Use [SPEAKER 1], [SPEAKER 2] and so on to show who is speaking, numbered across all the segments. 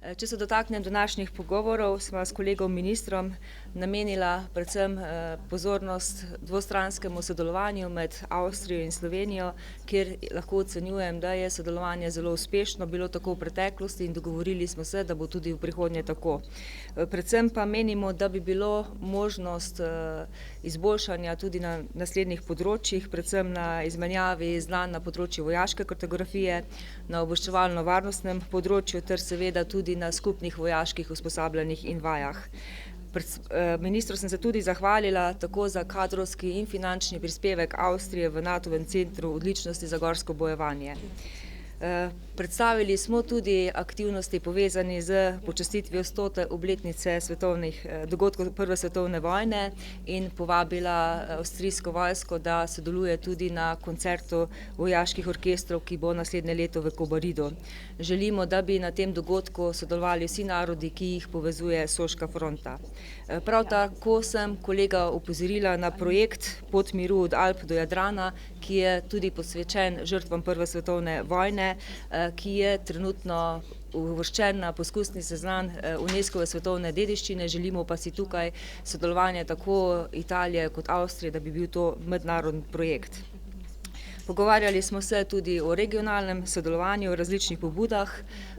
[SPEAKER 1] Če se dotaknem današnjih pogovorov, sva s kolegom ministrom namenila predvsem pozornost dvostranskemu sodelovanju med Avstrijo in Slovenijo, kjer lahko ocenjujem, da je sodelovanje zelo uspešno bilo tako v preteklosti in dogovorili smo se, da bo tudi v prihodnje tako. Predvsem pa menimo, da bi bilo možnost izboljšanja tudi na naslednjih področjih, predvsem na izmenjavi znanj na področju vojaške kartografije, na obveščevalno-varnostnem področju ter seveda tudi na skupnih vojaških usposabljanjih in vajah. Ministru sem se tudi zahvalila tako za kadrovski in finančni prispevek Avstrije v NATO-vem centru odličnosti za gorsko bojevanje. Predstavili smo tudi aktivnosti povezane z počastitvijo 100. obletnice dogodkov Prve svetovne vojne in povabila avstrijsko vojsko, da sodeluje tudi na koncertu vojaških orkestrov, ki bo naslednje leto v Kobaridu. Želimo, da bi na tem dogodku sodelovali vsi narodi, ki jih povezuje Soška fronta. Prav tako sem kolega opozorila na projekt Pot miru od Alp do Jadrana, ki je tudi posvečen žrtvam Prve svetovne vojne, ki je trenutno uvrščen na poskusni seznam UNESCO-ve svetovne dediščine. Želimo pa si tukaj sodelovanje tako Italije kot Avstrije, da bi bil to mednarodni projekt. Pogovarjali smo se tudi o regionalnem sodelovanju v različnih pobudah,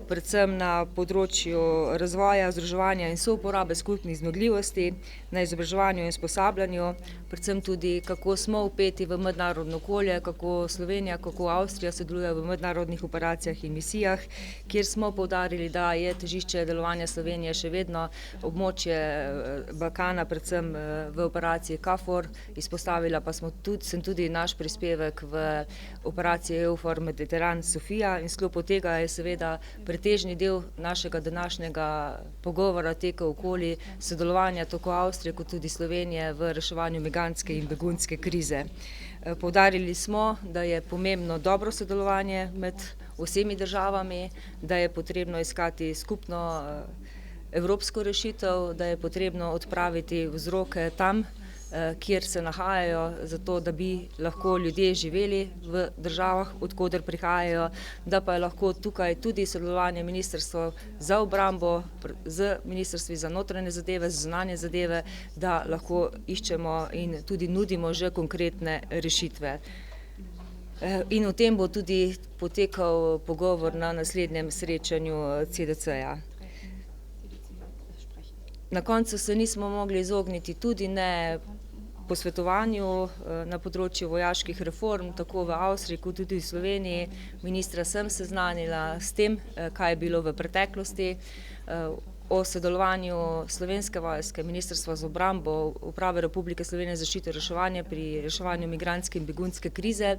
[SPEAKER 1] predvsem na področju razvoja, združevanja in souporabe skupnih zmogljivosti, na izobraževanju in usposabljanju, predvsem tudi kako smo vpeti v mednarodno okolje, kako Slovenija, kako Avstrija sodeluje v mednarodnih operacijah in misijah, kjer smo poudarili, da je težišče delovanja Slovenije še vedno območje Balkana, predvsem v operaciji KFOR, izpostavila pa sem tudi naš prispevek v operaciji EUFOR Mediteran Sofia in v sklopu tega je seveda pretežni del našega današnjega pogovora tekel okoli sodelovanja tako Avstrije kot tudi Slovenije v reševanju migrantske in begunske krize. Poudarili smo, da je pomembno dobro sodelovanje med vsemi državami, da je potrebno iskati skupno evropsko rešitev, da je potrebno odpraviti vzroke tam, kjer se nahajajo, zato da bi lahko ljudje živeli v državah, od koder prihajajo, da pa je lahko tukaj tudi sodelovanje Ministrstva za obrambo z Ministrstvi za notranje zadeve, za zunanje zadeve, da lahko iščemo in tudi nudimo že konkretne rešitve. In o tem bo tudi potekal pogovor na naslednjem srečanju CDC-ja. Na koncu se nismo mogli izogniti tudi ne posvetovanju na področju vojaških reform, tako v Avstriji kot tudi v Sloveniji. Ministra sem seznanila s tem, kaj je bilo v preteklosti, o sodelovanju Slovenske vojske, Ministrstva za obrambo, Uprave Republike Slovenije za zaščito in reševanje pri reševanju migrantske in begunske krize,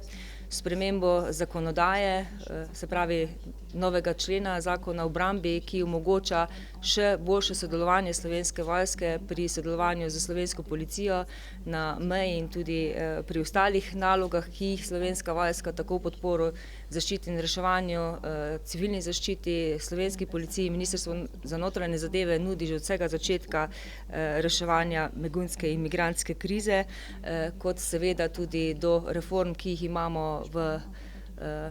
[SPEAKER 1] spremembo zakonodaje, se pravi novega člena Zakona o obrambi, ki omogoča še boljše sodelovanje Slovenske vojske pri sodelovanju z slovensko policijo na meji in tudi pri ostalih nalogah, ki jih Slovenska vojska tako v podporo zaščiti in reševanju, civilni zaščiti, slovenski policiji, Ministrstvo za notranje zadeve nudi že od vsega začetka reševanja begunske in migrantske krize, kot seveda tudi do reform, ki jih imamo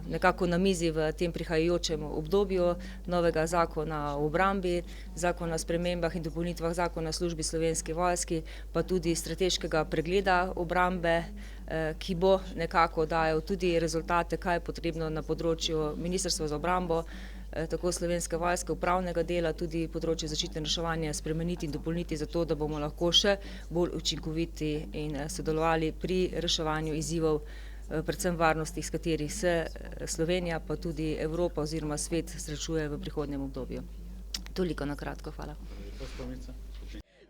[SPEAKER 1] nekako na mizi v tem prihajajočem obdobju, novega zakona o obrambi, zakona o spremembah in dopolnitvah zakona o službi Slovenski vojski, pa tudi strateškega pregleda obrambe, ki bo nekako dajal tudi rezultate, kaj je potrebno na področju Ministrstva za obrambo, tako Slovenske vojske, upravnega dela, tudi področje zaščite in reševanja spremeniti in dopolniti, zato da bomo lahko še bolj učinkoviti in sodelovali pri reševanju izzivov, predvsem varnostih, s katerih se Slovenija, pa tudi Evropa oziroma svet srečuje v prihodnjem obdobju. Toliko na kratko, hvala.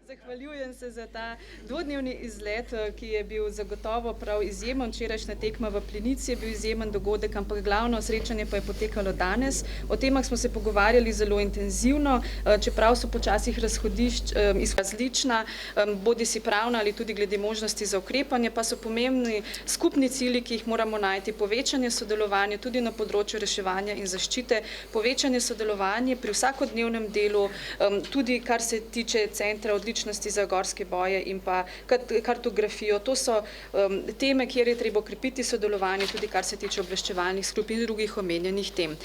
[SPEAKER 2] Zahvaljujem se za ta dvodnevni izlet, ki je bil zagotovo prav izjemen. Včerajšnja tekma v Plenici je bil izjemen dogodek, ampak glavno srečanje pa je potekalo danes. O temah smo se pogovarjali zelo intenzivno, čeprav so počasih različna, bodisi pravna ali tudi glede možnosti za ukrepanje, pa so pomembni skupni cilji, ki jih moramo najti. Povečanje sodelovanja tudi na področju reševanja in zaščite, povečanje sodelovanja pri vsakodnevnem delu, tudi kar se tiče centra odličnosti uspešnosti za gorske boje in pa kartografijo. To so teme, kjer je treba okrepiti sodelovanje, tudi kar se tiče obveščevalnih služb in drugih omenjenih tem.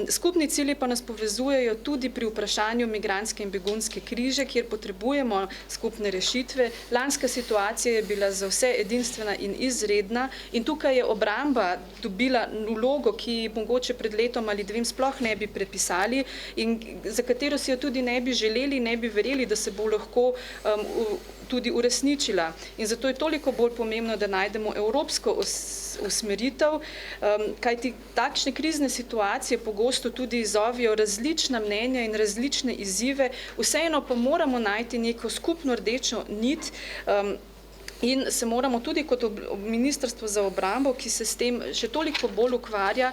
[SPEAKER 2] Skupni cilji pa nas povezujejo tudi pri vprašanju migrantske in begunske krize, kjer potrebujemo skupne rešitve. Lanska situacija je bila za vse edinstvena in izredna in tukaj je obramba dobila vlogo, ki mogoče pred letom ali dvem sploh ne bi prepisali in za katero si jo tudi ne bi želeli, ne bi verjeli, da se bo lahko tudi uresničila. In zato je toliko bolj pomembno, da najdemo evropsko usmeritev, kajti takšne krizne situacije pogosto tudi izzovijo različna mnenja in različne izzive, vseeno pa moramo najti neko skupno rdečo nit, in se moramo tudi kot Ministrstvo za obrambo, ki se s tem še toliko bolj ukvarja,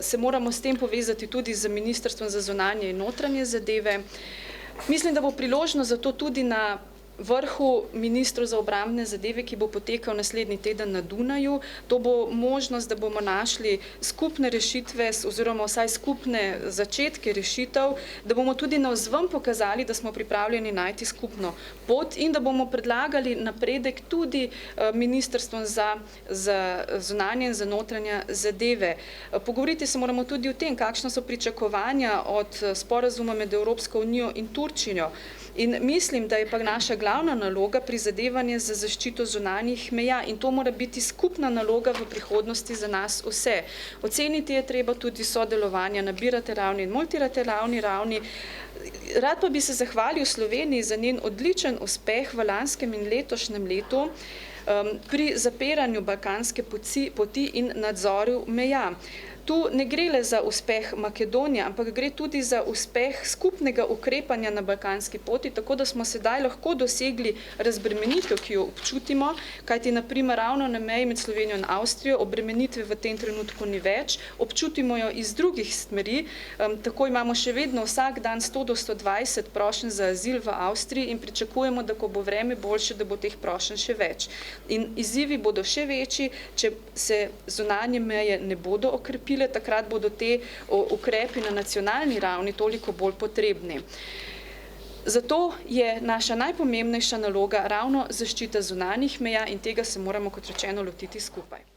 [SPEAKER 2] se moramo s tem povezati tudi z Ministrstvom za zunanje in notranje zadeve. Mislim, da bo priložnost za to tudi na vrhu ministrov za obrambne zadeve, ki bo potekal naslednji teden na Dunaju. To bo možnost, da bomo našli skupne rešitve oziroma vsaj skupne začetke rešitev, da bomo tudi navzven pokazali, da smo pripravljeni najti skupno pot in da bomo predlagali napredek tudi ministrstvom za zunanje in za notranje zadeve. Pogovoriti se moramo tudi o tem, kakšna so pričakovanja od sporazuma med Evropsko unijo in Turčijo. In mislim, da je pa naša glavna naloga prizadevanje za zaščito zunanjih meja in to mora biti skupna naloga v prihodnosti za nas vse. Oceniti je treba tudi sodelovanje na bilateralni in multilateralni ravni. Rad pa bi se zahvalil Sloveniji za njen odličen uspeh v lanskem in letošnjem letu pri zapiranju balkanske poti in nadzoru meja. Tu ne gre le za uspeh Makedonije, ampak gre tudi za uspeh skupnega ukrepanja na balkanski poti, tako da smo sedaj lahko dosegli razbremenitev, ki jo občutimo, kajti naprimer ravno na meji med Slovenijo in Avstrijo obremenitve v tem trenutku ni več, občutimo jo iz drugih smeri, tako imamo še vedno vsak dan 100 do 120 prošenj za azil v Avstriji in pričakujemo, da ko bo vreme boljše, da bo teh prošenj še več. In izzivi bodo še večji, če se zunanje meje ne bodo okrepili, takrat bodo te ukrepi na nacionalni ravni toliko bolj potrebni. Zato je naša najpomembnejša naloga ravno zaščita zunanjih meja in tega se moramo, kot rečeno, lotiti skupaj.